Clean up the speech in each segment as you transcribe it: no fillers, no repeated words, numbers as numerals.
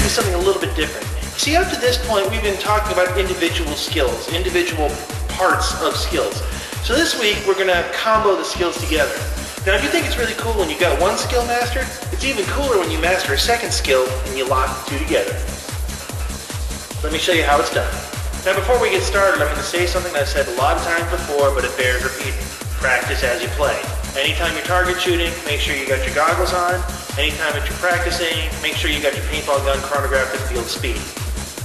do something a little bit different. See, up to this point, we've been talking about individual skills, individual parts of skills. So this week, we're going to combo the skills together. Now, if you think it's really cool when you got one skill mastered, it's even cooler when you master a second skill and you lock the two together. Let me show you how it's done. Now, before we get started, I'm going to say something that I've said a lot of times before, but it bears repeating. Practice as you play. Anytime you're target shooting, make sure you got your goggles on. Anytime that you're practicing, make sure you got your paintball gun chronographed at field speed.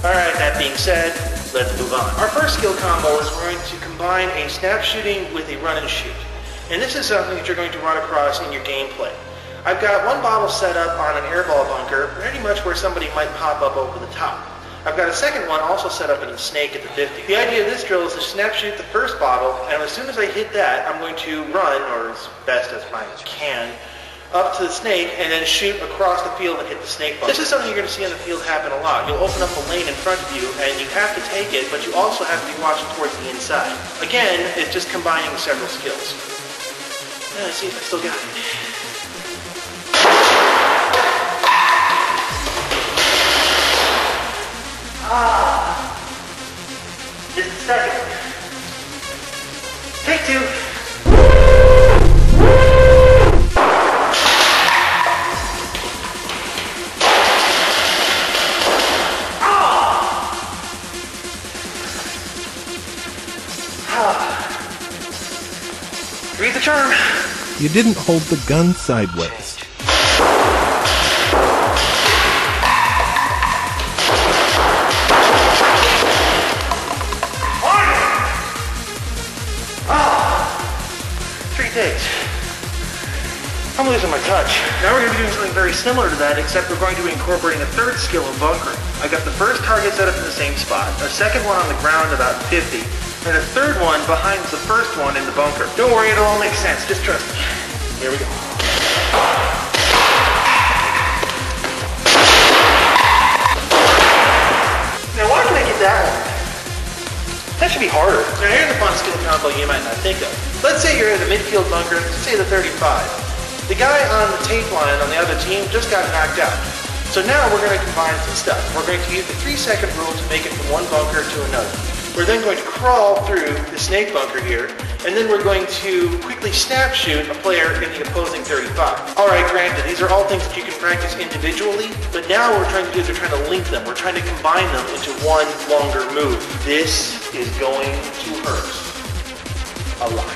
Alright, that being said, let's move on. Our first skill combo is we're going to combine a snap shooting with a run and shoot. And this is something that you're going to run across in your gameplay. I've got one bottle set up on an airball bunker, pretty much where somebody might pop up over the top. I've got a second one also set up in the snake at the 50. The idea of this drill is to snap shoot the first bottle, and as soon as I hit that, I'm going to run, or as best as I can, up to the snake and then shoot across the field and hit the snake bunker. This is something you're going to see on the field happen a lot. You'll open up a lane in front of you and you have to take it, but you also have to be watching towards the inside. Again, it's just combining several skills. Let's see if I still got it. Just a second. Take two. Read the charm. You didn't hold the gun sideways. Three takes. I'm losing my touch. Now we're going to be doing something very similar to that, except we're going to be incorporating a third skill of bunkering. I got the first target set up in the same spot, a second one on the ground about 50, and a third one behind the first one in the bunker. Don't worry, it'll all make sense. Just trust me. Here we go. Now, why did I get that one? That should be harder. Now, here's a fun skill combo you might not think of. Let's say you're in the midfield bunker, let's say the 35. The guy on the tape line on the other team just got knocked out. So now we're going to combine some stuff. We're going to use the 3-second rule to make it from one bunker to another. We're then going to crawl through the snake bunker here, and then we're going to quickly snap shoot a player in the opposing 35. Alright, granted, these are all things that you can practice individually, but now what we're trying to do is we're trying to link them. We're trying to combine them into one longer move. This is going to hurt a lot.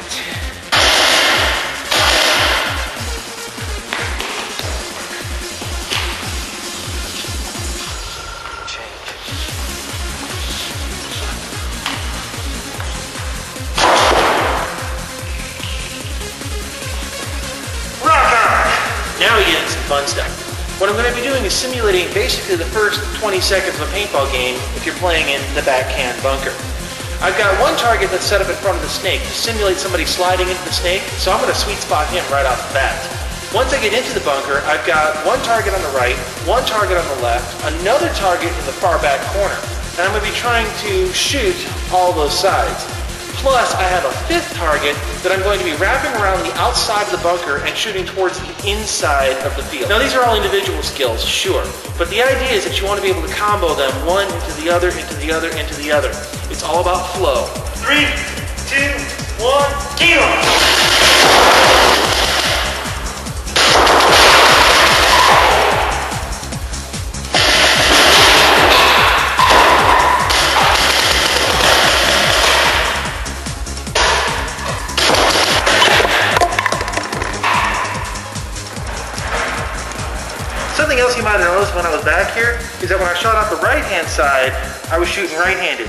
Now we get into some fun stuff. What I'm going to be doing is simulating basically the first 20 seconds of a paintball game if you're playing in the backhand bunker. I've got one target that's set up in front of the snake to simulate somebody sliding into the snake, so I'm going to sweet spot him right off the bat. Once I get into the bunker, I've got one target on the right, one target on the left, another target in the far back corner, and I'm going to be trying to shoot all those sides. Plus, I have a fifth target that I'm going to be wrapping around the outside of the bunker and shooting towards the inside of the field. Now, these are all individual skills, sure, but the idea is that you want to be able to combo them one into the other, into the other, into the other. It's all about flow. 3, 2, 1, deal! Something else you might have noticed when I was back here is that when I shot out the right-hand side, I was shooting right-handed.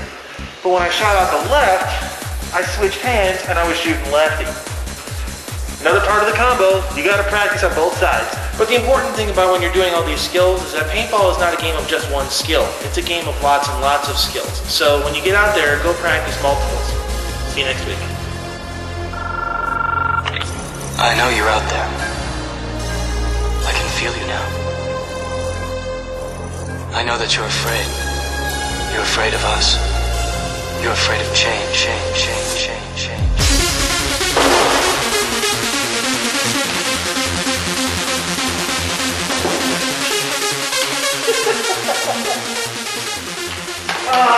But when I shot out the left, I switched hands and I was shooting lefty. Another part of the combo, you gotta practice on both sides. But the important thing about when you're doing all these skills is that paintball is not a game of just one skill. It's a game of lots and lots of skills. So when you get out there, go practice multiples. See you next week. I know you're out there. I can feel you now. I know that you're afraid. You're afraid of us. You're afraid of change, change, change, change, change. Ah.